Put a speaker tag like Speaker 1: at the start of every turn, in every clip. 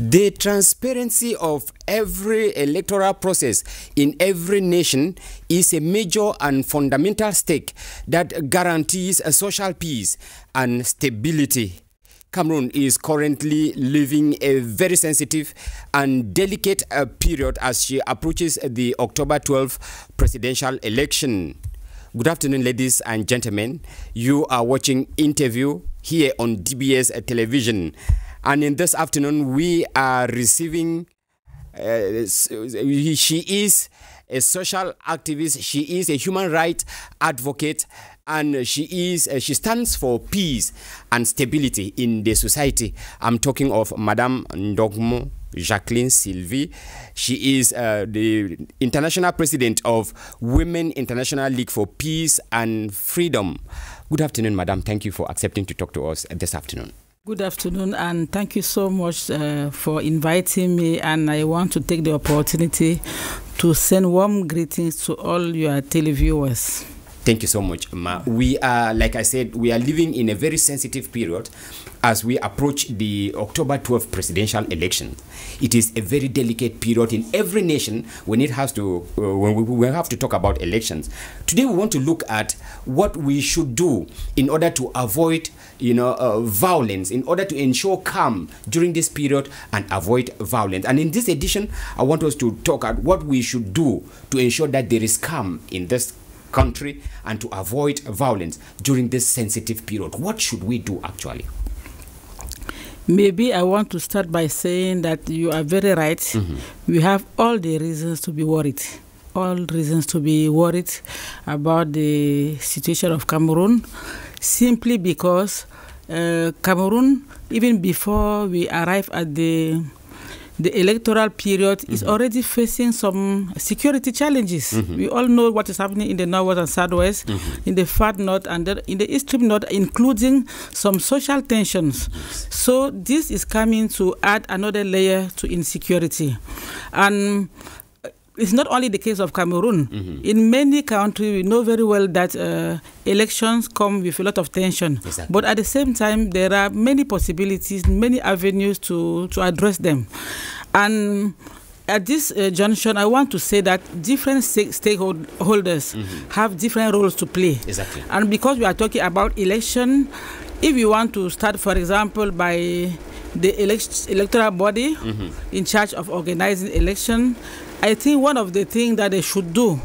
Speaker 1: The transparency of every electoral process in every nation is a major and fundamental stake that guarantees a social peace and stability. Cameroon is currently living a very sensitive and delicate period as she approaches the October 12th presidential election. Good afternoon, ladies and gentlemen. You are watching Interview here on DBS television. And in this afternoon, we are receiving, she is a social activist, she is a human rights advocate, and she stands for peace and stability in the society. I'm talking of Madame Ndogmo Jacqueline Sylvie. She is the international president of Women International League for Peace and Freedom. Good afternoon, Madam. Thank you for accepting to talk to us this afternoon.
Speaker 2: Good afternoon, and thank you so much for inviting me, and I want to take the opportunity to send warm greetings to all your televiewers.
Speaker 1: Thank you so much, Ma. We are, like I said, we are living in a very sensitive period as we approach the October 12th presidential election. It is a very delicate period in every nation when it has to, when we have to talk about elections. Today we want to look at what we should do in order to avoid, violence, in order to ensure calm during this period and avoid violence. And in this edition, I want us to talk at what we should do to ensure that there is calm in this country and to avoid violence during this sensitive period. What should we do actually?
Speaker 2: Maybe I want to start by saying that you are very right. Mm-hmm. We have all the reasons to be worried. All reasons to be worried about the situation of Cameroon, simply because Cameroon, even before we arrive at the electoral period, is already facing some security challenges. Mm-hmm. We all know what is happening in the northwest and southwest, in the far north and in the extreme north, including some social tensions. Yes. So this is coming to add another layer to insecurity. And it's not only the case of Cameroon. Mm-hmm. In many countries, we know very well that elections come with a lot of tension. Exactly. But at the same time, there are many possibilities, many avenues to address them. And at this junction, I want to say that different stakeholders have different roles to play. Exactly. And because we are talking about election, if you want to start, for example, by the electoral body in charge of organizing election, I think one of the things that they should do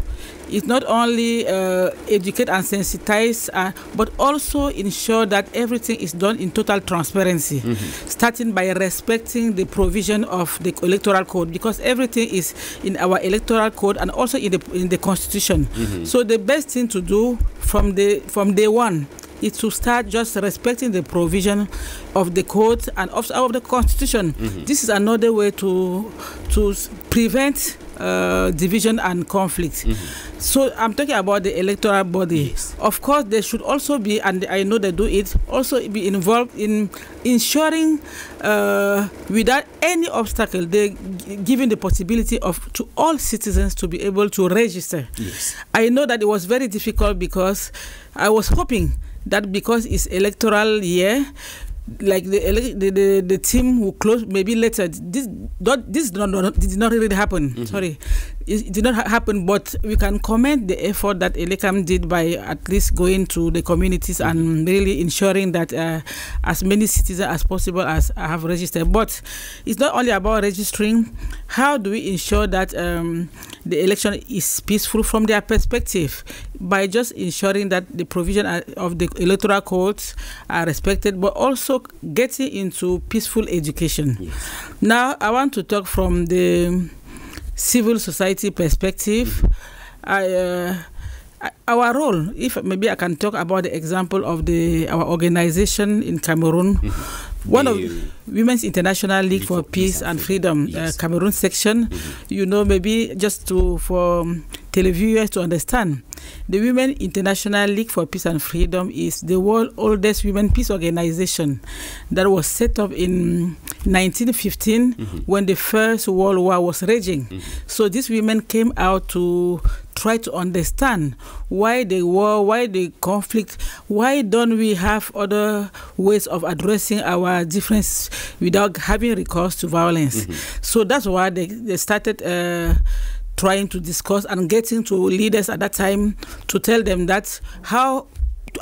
Speaker 2: is not only educate and sensitize, but also ensure that everything is done in total transparency, starting by respecting the provision of the electoral code, because everything is in our electoral code and also in the constitution. So the best thing to do from day one is to start just respecting the provision of the code and of the constitution. This is another way to prevent division and conflict. So I'm talking about the electoral body. Yes. Of course, they should also be, and I know they do it, also be involved in ensuring without any obstacle, they giving the possibility to all citizens to be able to register. Yes. I know that it was very difficult because I was hoping that because it's electoral year, like the team will close maybe later. This did not really happen. Sorry, it did not happen. But we can commend the effort that Elecam did by at least going to the communities and really ensuring that as many citizens as possible have registered. But it's not only about registering. How do we ensure that the election is peaceful from their perspective? By just ensuring that the provision of the electoral codes are respected, but also getting into peaceful education. Yes. Now, I want to talk from the civil society perspective. Our role, if maybe I can talk about the example of our organization in Cameroon, one of Women's International League for Peace and Freedom, yes. Cameroon section. Maybe just for televiewers to understand, the Women International League for Peace and Freedom is the world's oldest women peace organization that was set up in 1915, when the First World War was raging. So these women came out to try to understand why the war, why the conflict, why don't we have other ways of addressing our difference without having recourse to violence. So that's why they started trying to discuss and getting to leaders at that time to tell them that how,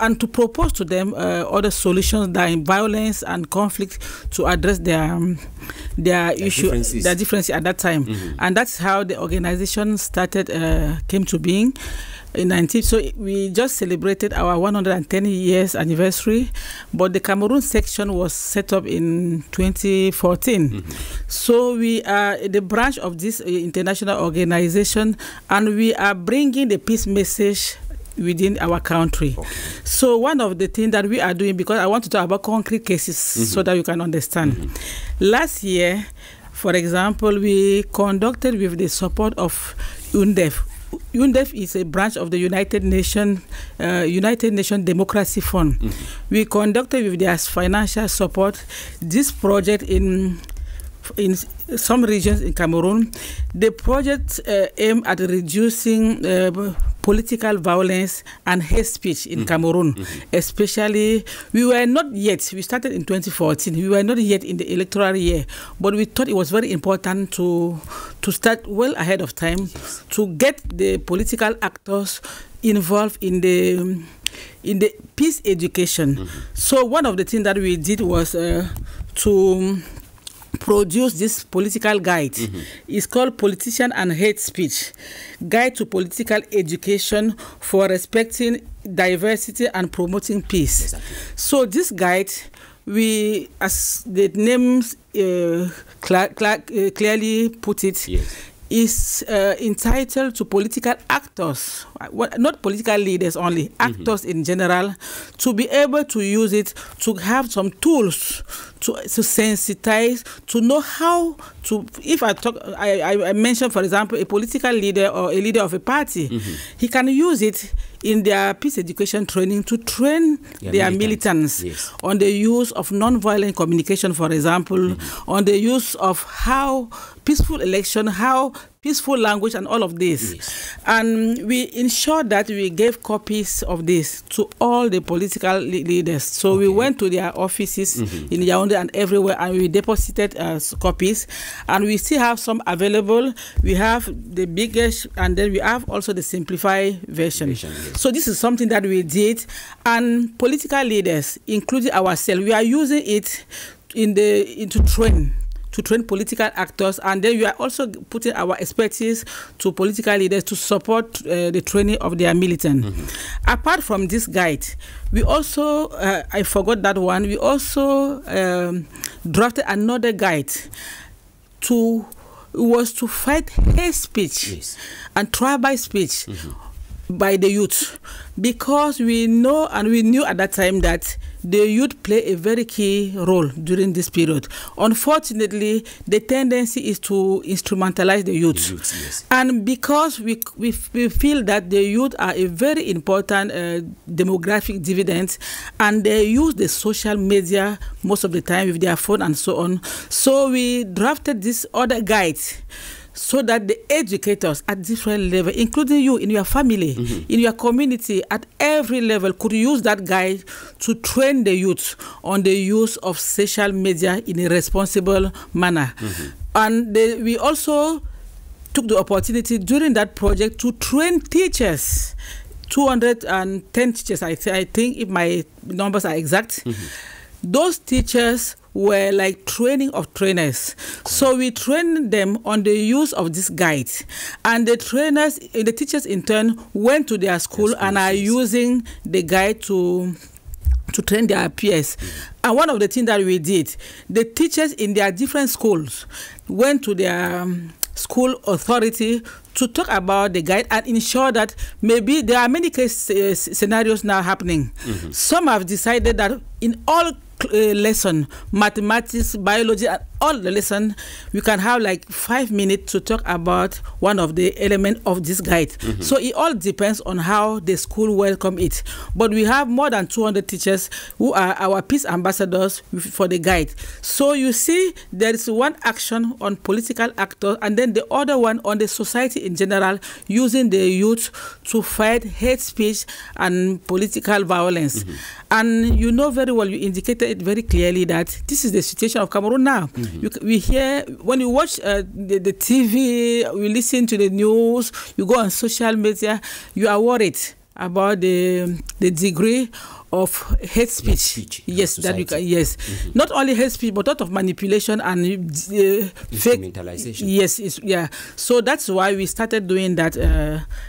Speaker 2: and to propose to them other solutions than violence and conflict to address their differences at that time. And that's how the organization started, came to being in 19. So we just celebrated our 110 years anniversary, but the Cameroon section was set up in 2014. So we are the branch of this international organization, and we are bringing the peace message within our country. So one of the things that we are doing, because I want to talk about concrete cases so that you can understand. Last year, for example, we conducted with the support of UNDEF. UNDEF is a branch of the United Nations Democracy Fund. We conducted with their financial support this project in some regions in Cameroon. The project aimed at reducing political violence and hate speech in Cameroon. Especially, we were not yet, we started in 2014, we were not yet in the electoral year, but we thought it was very important to start well ahead of time, to get the political actors involved in the peace education. So one of the things that we did was to produce this political guide. It's called Politician and Hate Speech, Guide to Political Education for Respecting Diversity and Promoting Peace. So this guide, we, as the names clearly put it, is entitled to political actors, not political leaders only, actors in general, to be able to use it, to have some tools to sensitize, to know how to, if I mentioned, for example, a political leader or a leader of a party, he can use it in their peace education training to train their militants on the use of non-violent communication, for example, on the use of how peaceful election, how peaceful language, and all of this. And we ensured that we gave copies of this to all the political leaders. So we went to their offices in Yaoundé and everywhere, and we deposited copies. And we still have some available. We have the biggest, and then we have also the simplified version. So this is something that we did, and political leaders, including ourselves, we are using it to train political actors, and then we are also putting our expertise to political leaders to support the training of their militant. Apart from this guide, we also, I forgot that one, we also drafted another guide to fight hate speech and tribal speech by the youth, because we know and we knew at that time that the youth play a very key role during this period. Unfortunately, the tendency is to instrumentalize the youth. And because we feel that the youth are a very important demographic dividend, and they use the social media most of the time with their phone and so on. So we drafted this other guide so that the educators at different levels, including you in your family, in your community, at every level, could use that guide to train the youth on the use of social media in a responsible manner. And we also took the opportunity during that project to train teachers, 210 teachers, I think, if my numbers are exact. Those teachers were like training of trainers. So we trained them on the use of this guide. And the trainers, the teachers in turn, went to their school and are using the guide to train their peers. And one of the things that we did, the teachers in their different schools went to their school authority to talk about the guide and ensure that maybe there are many scenarios now happening. Some have decided that in all lesson, mathematics, biology, and all the lesson, we can have like 5 minutes to talk about one of the elements of this guide. So it all depends on how the school welcome it. But we have more than 200 teachers who are our peace ambassadors for the guide. So you see, there is one action on political actors, and then the other one on the society in general, using the youth to fight hate speech and political violence. And you know very well, you indicated it very clearly that this is the situation of Cameroon now. We hear, when you watch the TV, you listen to the news, you go on social media, you are worried about the degree of hate speech. Yes, that you can. Yes, not only hate speech, but a lot of manipulation and
Speaker 1: instrumentalization.
Speaker 2: Yes, yeah. So that's why we started doing that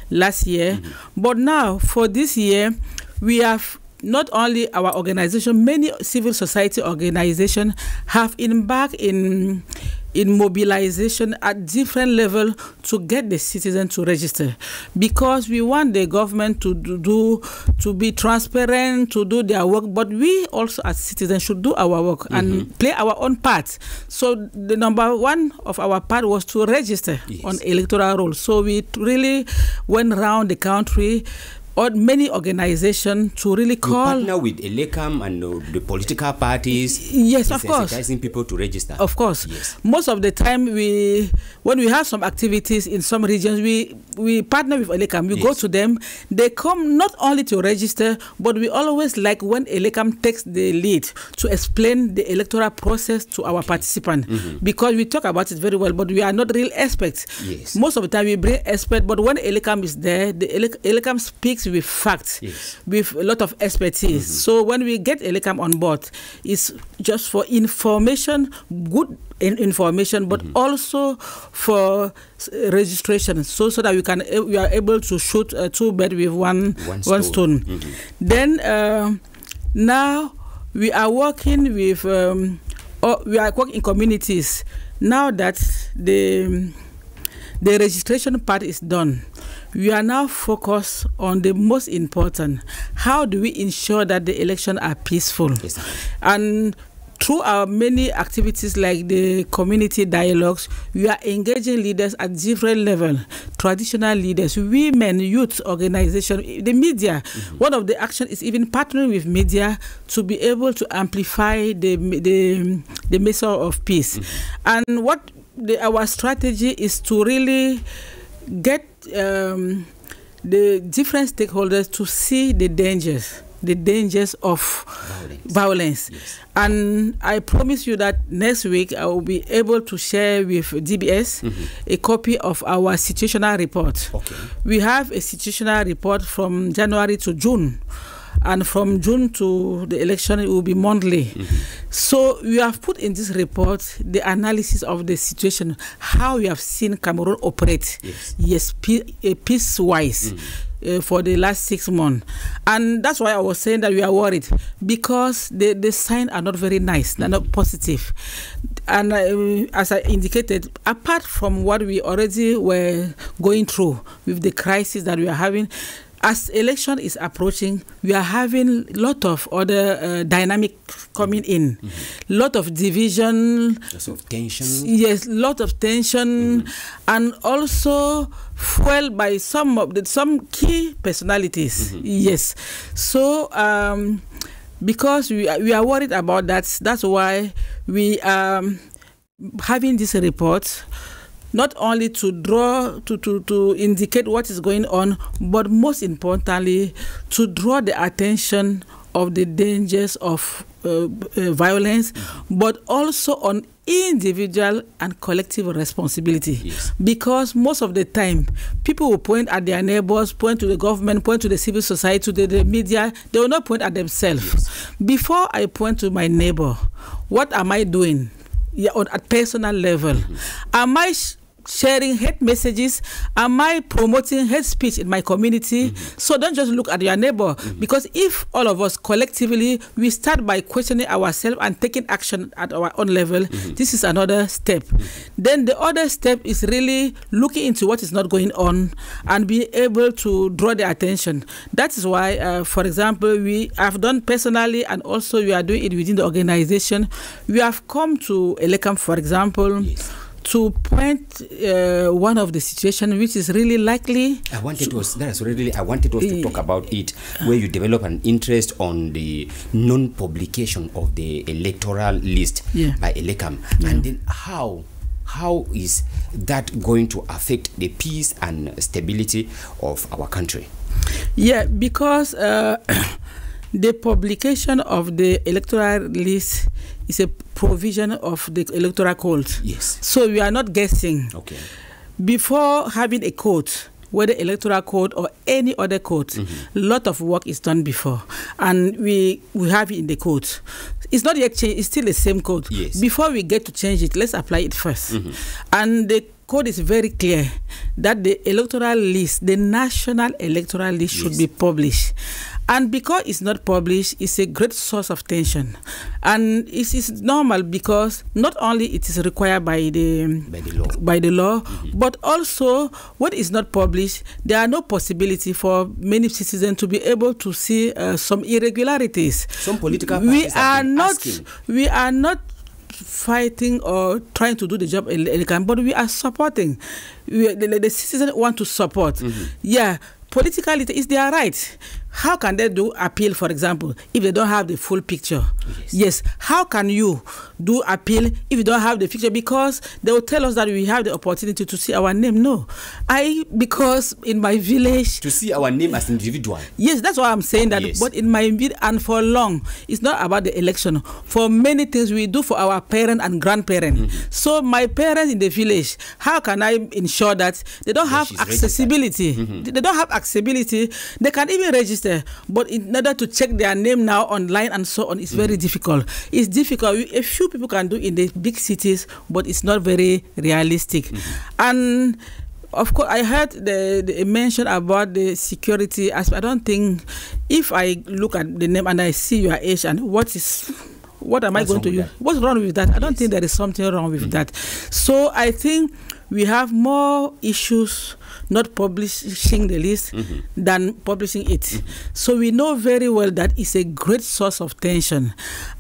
Speaker 2: last year. But now for this year, we have not only our organization, many civil society organizations have embarked in mobilization at different levels to get the citizen to register, because we want the government to be transparent, to do their work, but we also as citizens should do our work and play our own part. So the number one of our part was to register on electoral roll. So we really went around the country, or many organizations, to really call.
Speaker 1: You partner with Elecam and the political parties.
Speaker 2: Yes, of course.
Speaker 1: Sensitizing people to register.
Speaker 2: Of course.
Speaker 1: Yes.
Speaker 2: Most of the time, when we have some activities in some regions, we partner with Elecam. We go to them. They come not only to register, but we always like when Elecam takes the lead to explain the electoral process to our participants, because we talk about it very well, but we are not real experts.
Speaker 1: Yes.
Speaker 2: Most of the time we bring experts, but when Elecam is there, the Elecam speaks with facts, with a lot of expertise. So when we get Elecam on board, it's just for information, good information, but also for registration, so that we are able to shoot two birds with one stone. Then now we are working with we are working in communities. Now that the registration part is done, we are now focused on the most important. How do we ensure that the elections are peaceful? Yes. And through our many activities like the community dialogues, we are engaging leaders at different levels, traditional leaders, women, youth organizations, the media. One of the actions is even partnering with media to be able to amplify the message of peace. And what our strategy is to really get the different stakeholders to see the dangers of violence. Yes. And I promise you that next week I will be able to share with DBS a copy of our situational report. Okay. We have a situational report from January to June. And from June to the election, it will be monthly. So we have put in this report the analysis of the situation, how we have seen Cameroon operate, peace-wise, for the last 6 months. And that's why I was saying that we are worried, because the signs are not very nice, they're not positive. And as I indicated, apart from what we already were going through with the crisis that we are having, as election is approaching, we are having a lot of other dynamic coming in. Lot of division. Lots of tension. Yes, lot of tension. And also fueled by some key personalities. Yes. So, because we are worried about that, that's why we are having this report, not only to draw, to indicate what is going on, but most importantly, to draw the attention of the dangers of violence, but also on individual and collective responsibility. Yes. Because most of the time, people will point at their neighbors, point to the government, point to the civil society, to the media. They will not point at themselves. Yes. Before I point to my neighbor, what am I doing? On a personal level, am I sharing hate messages? Am I promoting hate speech in my community? So don't just look at your neighbor, because if all of us collectively, we start by questioning ourselves and taking action at our own level, this is another step. Then the other step is really looking into what is not going on and be able to draw the attention. That is why, for example, we have done personally, and also we are doing it within the organization. We have come to Elekam, for example, to point one of the situations which is really likely. I wanted us to talk about it, where you develop an interest on the non-publication of the electoral list by Elekam, and then how is that going to affect the peace and stability of our country? Yeah, because the publication of the electoral list is a provision of the electoral code. Yes. So we are not guessing. Okay. Before having a code, whether electoral code or any other code, a lot of work is done before, and we have it in the code. It's not yet changed, it's still the same code. Yes. Before we get to change it, let's apply it first. And the code is very clear that the electoral list, the national electoral list, should be published. And because it's not published, it's a great source of tension. And it is normal because not only it is required by the law, but also when it's not published, there are no possibility for many citizens to be able to see some irregularities. Some political parties we are not fighting or trying to do the job, but we are supporting. The citizens want to support. Yeah, politically, it's their right. How can they do appeal, for example, if they don't have the full picture? Yes. How can you do appeal if you don't have the picture? Because they will tell us that we have the opportunity to see our name. No. Because in my village... To see our name as individual. Yes, that's why I'm saying that. Yes. But in my village, and for long, it's not about the election. For many things we do for our parents and grandparents. So my parents in the village, how can I ensure that they don't have accessibility? They don't have accessibility. They can even register. But in order to check their name now online and so on, it's very difficult. It's difficult. A few people can do in the big cities, but it's not very realistic. And of course, I heard the mention about the security aspect. I don't think, if I look at the name and I see your age and what am I going to use? What's wrong with that? I don't think there is something wrong with that. So I think we have more issues not publishing the list than publishing it. So we know very well that it's a great source of tension.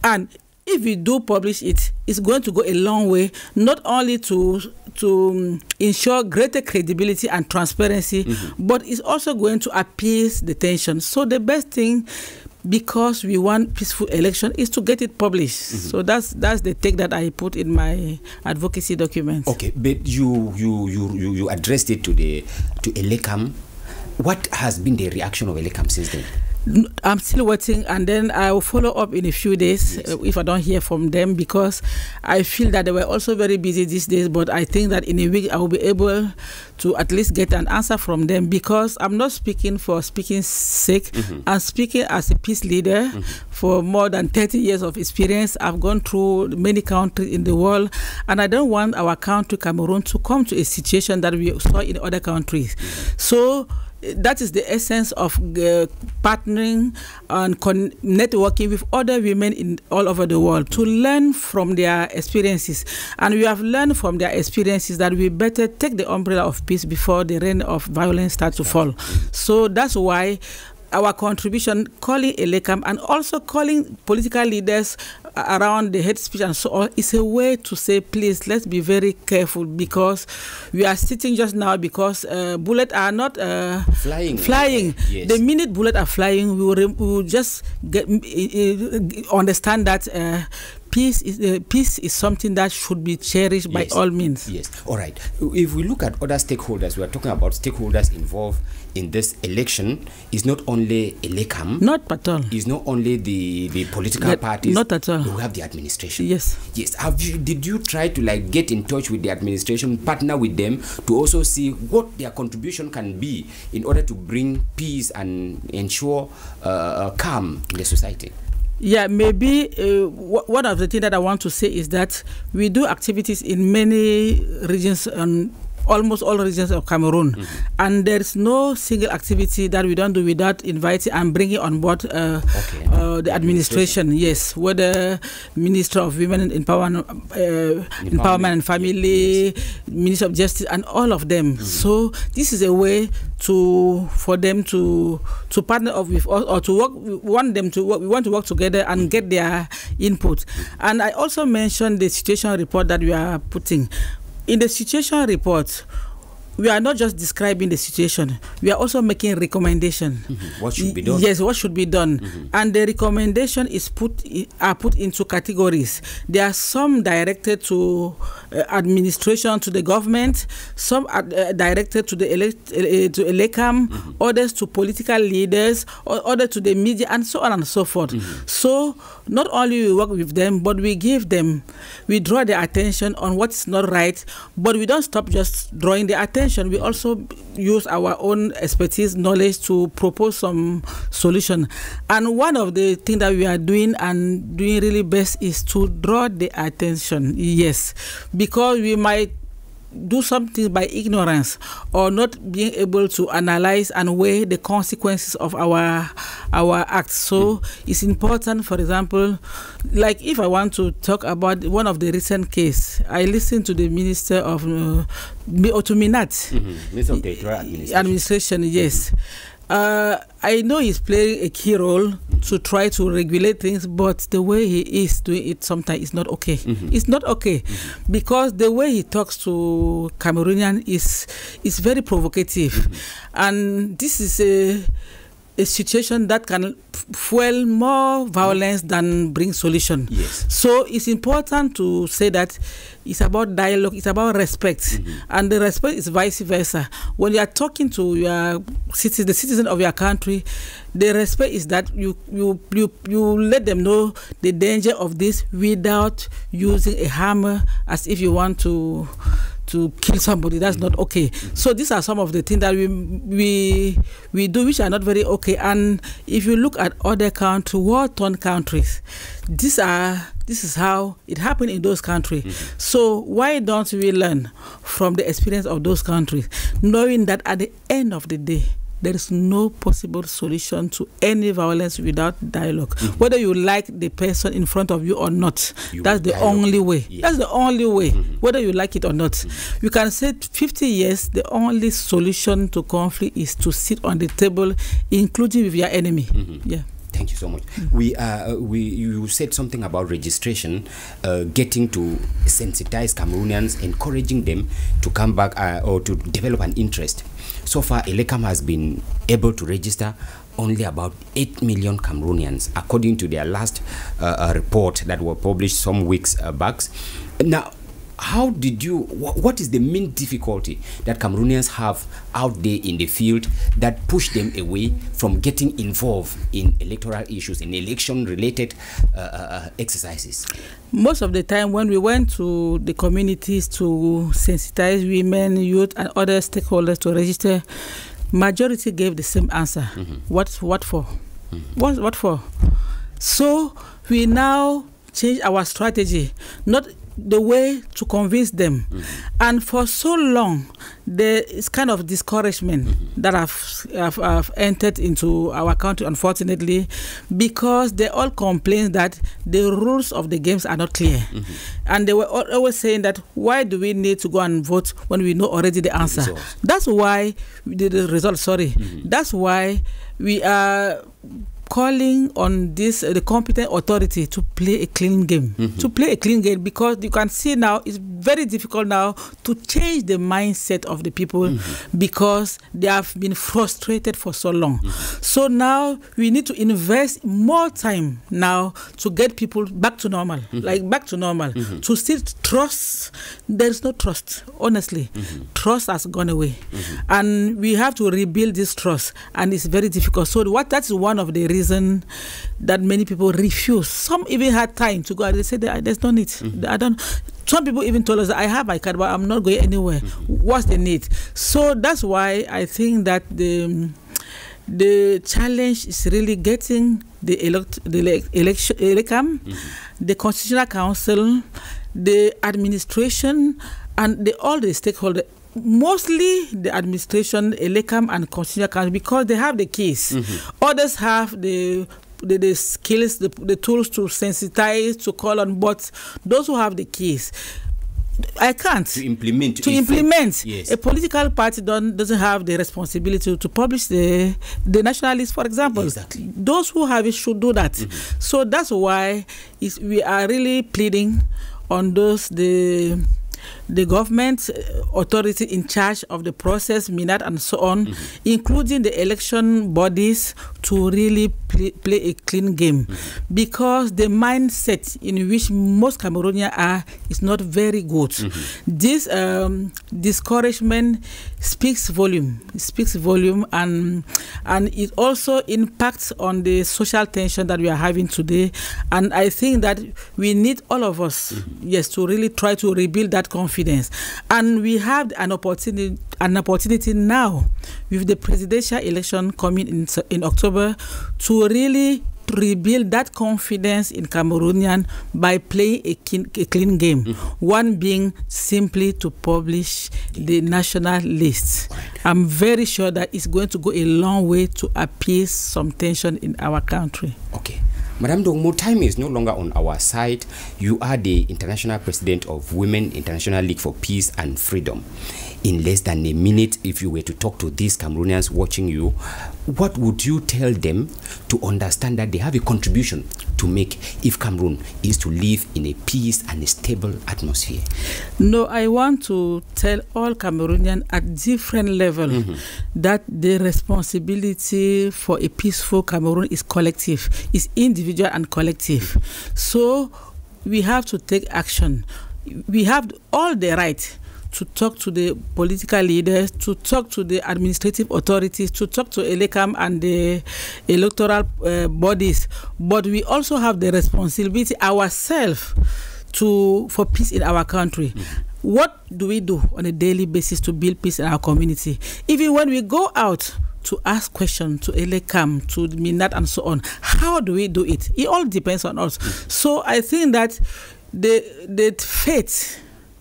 Speaker 2: And if we do publish it, it's going to go a long way, not only to ensure greater credibility and transparency, but it's also going to appease the tension. So the best thing, because we want peaceful election, is to get it published. So that's the take that I put in my advocacy document. Okay, but you addressed it to Elekam. What has been the reaction of Elekam since then? I'm still waiting, and then I will follow up in a few days if I don't hear from them, because I feel that they were also very busy these days. But I think that in a week I will be able to at least get an answer from them, because I'm not speaking for speaking's sake. I'm speaking as a peace leader for more than 30 years of experience. I've gone through many countries in the world, and I don't want our country, Cameroon, to come to a situation that we saw in other countries. So that is the essence of partnering and networking with other women all over the world to learn from their experiences. And we have learned from their experiences that we better take the umbrella of peace before the rain of violence starts to fall. So that's why our contribution, calling Elekam and also calling political leaders around the hate speech and so on, is a way to say, please, let's be very careful, because we are sitting just now because bullets are not flying. Yes. The minute bullets are flying, we will just understand that peace is something that should be cherished by all means. Yes. All right. If we look at other stakeholders, we are talking about stakeholders involved in this election. It's not only Elekam. Not at all. It's not only the political parties. Not at all. We have the administration. Yes. Yes. Did you try to get in touch with the administration, partner with them to also see what their contribution can be in order to bring peace and ensure calm in the society? Yeah, maybe one of the things that I want to say is that we do activities in many regions almost all regions of Cameroon. And there is no single activity that we don't do without inviting and bringing on board the administration. Yes, whether Minister of Women Empowerment and Family, Minister of Justice, and all of them. So this is a way for them to partner up with us, or to work. We want them to work. We want to work together and get their input. And I also mentioned the situation report that we are putting. In the situation report, we are not just describing the situation, we are also making recommendation.
Speaker 1: What should be done?
Speaker 2: Yes, what should be done. And the recommendation is put into categories. There are some directed to administration, to the government, some are directed to the to ELECAM, others to political leaders, or others to the media, and so on and so forth. So not only we work with them, but we draw their attention on what's not right, but we don't stop just drawing the attention. We also use our own expertise, knowledge to propose some solution. And one of the things that we are doing and doing really best is to draw the attention, yes, because we might do something by ignorance or not being able to analyze and weigh the consequences of our acts. So it's important, for example, like if I want to talk about one of the recent case, I listened to the Minister of Minister of the Administration, yes. I know he's playing a key role to try to regulate things, but the way he is doing it sometimes is not okay. It's not okay because the way he talks to Cameroonian is very provocative, and this is a situation that can fuel more violence than bring solution.
Speaker 1: Yes.
Speaker 2: So it's important to say that it's about dialogue, it's about respect, and the respect is vice versa. When you are talking to your the citizen of your country, the respect is that you let them know the danger of this without using a hammer as if you want to kill somebody. That's not okay. So these are some of the things that we do which are not very okay. And if you look at other countries, war-torn countries, this is how it happened in those countries. So why don't we learn from the experience of those countries, knowing that at the end of the day, there is no possible solution to any violence without dialogue. Whether you like the person in front of you or not, that's the only way. Yes. That's the only way, whether you like it or not. You can say 50 years, the only solution to conflict is to sit on the table, including with your enemy. Yeah.
Speaker 1: Thank you so much. You said something about registration, getting to sensitize Cameroonians, encouraging them to come back or to develop an interest. So far, ELECAM has been able to register only about 8 million Cameroonians, according to their last report that were published some weeks back. Now, how did you, what is the main difficulty that Cameroonians have out there in the field that push them away from getting involved in electoral issues, in election-related exercises?
Speaker 2: Most of the time when we went to the communities to sensitize women, youth, and other stakeholders to register, majority gave the same answer. What for? What for? So we now change our strategy, not the way to convince them. And for so long, there is kind of discouragement that have entered into our country, unfortunately, because they all complain that the rules of the games are not clear. And they were always saying that, why do we need to go and vote when we know already the answer? That's why we did the result, sorry. That's why we are calling on the competent authority to play a clean game, because you can see now it's very difficult now to change the mindset of the people because they have been frustrated for so long. So now we need to invest more time now to get people back to normal, to still trust. There is no trust, honestly. Trust has gone away, and we have to rebuild this trust, and it's very difficult. So that's one of the reasons that many people refuse. Some even had time to go and they said there's no need. Some people even told us that I have my card but I'm not going anywhere. What's the need? So that's why I think that the challenge is really getting the ELECAM, the Constitutional Council, the administration, and all the stakeholders mostly the administration, Elekam and Constitutional Council, because they have the keys. Others have the skills, the tools to sensitize, to call on, but those who have the keys, I can't.
Speaker 1: To implement.
Speaker 2: Yes. A political party doesn't have the responsibility to publish the national list, for example.
Speaker 1: Exactly.
Speaker 2: Those who have it should do that. So that's why we are really pleading on those, the government authority in charge of the process, MINAT and so on, including the election bodies, to really play a clean game, because the mindset in which most Cameroonians are is not very good. This discouragement speaks volume. It speaks volume, and it also impacts on the social tension that we are having today. And I think that we need all of us, yes, to really try to rebuild that confidence. And we have an opportunity now with the presidential election coming in October to really rebuild that confidence in Cameroonian by playing a clean game. One being simply to publish the national list. I'm very sure that it's going to go a long way to appease some tension in our country.
Speaker 1: Okay. Madam Dongmo, time is no longer on our side. You are the International President of Women International League for Peace and Freedom. In less than a minute, if you were to talk to these Cameroonians watching you, what would you tell them to understand that they have a contribution to make if Cameroon is to live in a peace and a stable atmosphere?
Speaker 2: No, I want to tell all Cameroonians at different levels that the responsibility for a peaceful Cameroon is collective, is individual and collective. So we have to take action. We have all the right to talk to the political leaders, to talk to the administrative authorities, to talk to Elekam and the electoral bodies. But we also have the responsibility ourselves for peace in our country. What do we do on a daily basis to build peace in our community? Even when we go out to ask questions to Elekam, to MINAT and so on, how do we do it? It all depends on us. So I think that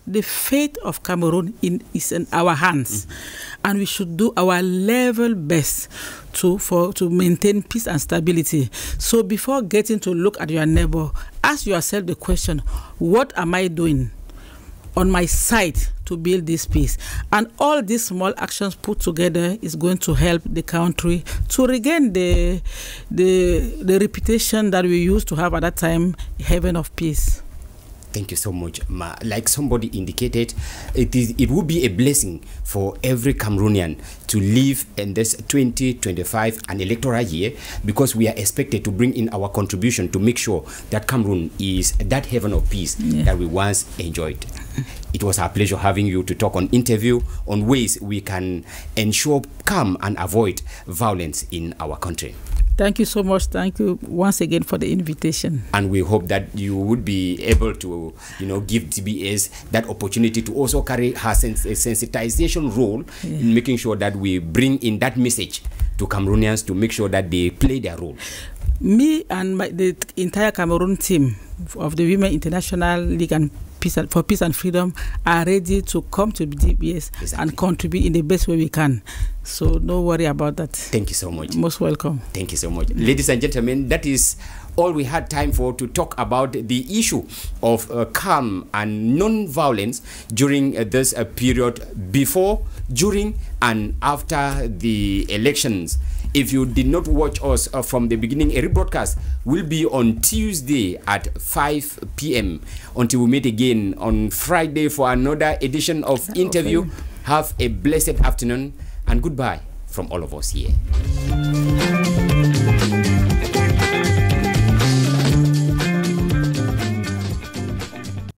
Speaker 2: the fate of Cameroon is in our hands, and we should do our level best to maintain peace and stability. So before getting to look at your neighbor, ask yourself the question, what am I doing on my side to build this peace? And all these small actions put together is going to help the country to regain the reputation that we used to have at that time, haven of peace.
Speaker 1: Thank you so much, Ma. Like somebody indicated, it would be a blessing for every Cameroonian to live in this 2025 an electoral year, because we are expected to bring in our contribution to make sure that Cameroon is that haven of peace that we once enjoyed. It was our pleasure having you to talk on interview on ways we can ensure calm and avoid violence in our country.
Speaker 2: Thank you so much. Thank you once again for the invitation.
Speaker 1: And we hope that you would be able to, give DBS that opportunity to also carry her sensitization role in making sure that we bring in that message to Cameroonians to make sure that they play their role.
Speaker 2: Me and the entire Cameroon team of the Women International League and for Peace and Freedom are ready to come to DBS and contribute in the best way we can. So no worry about that.
Speaker 1: Thank you so much.
Speaker 2: Most welcome.
Speaker 1: Thank you so much. Ladies and gentlemen, that is all we had time for to talk about the issue of calm and non-violence during this period before, during, and after the elections. If you did not watch us from the beginning, a rebroadcast will be on Tuesday at 5 p.m. until we meet again on Friday for another edition of interview. Have a blessed afternoon and goodbye from all of us here.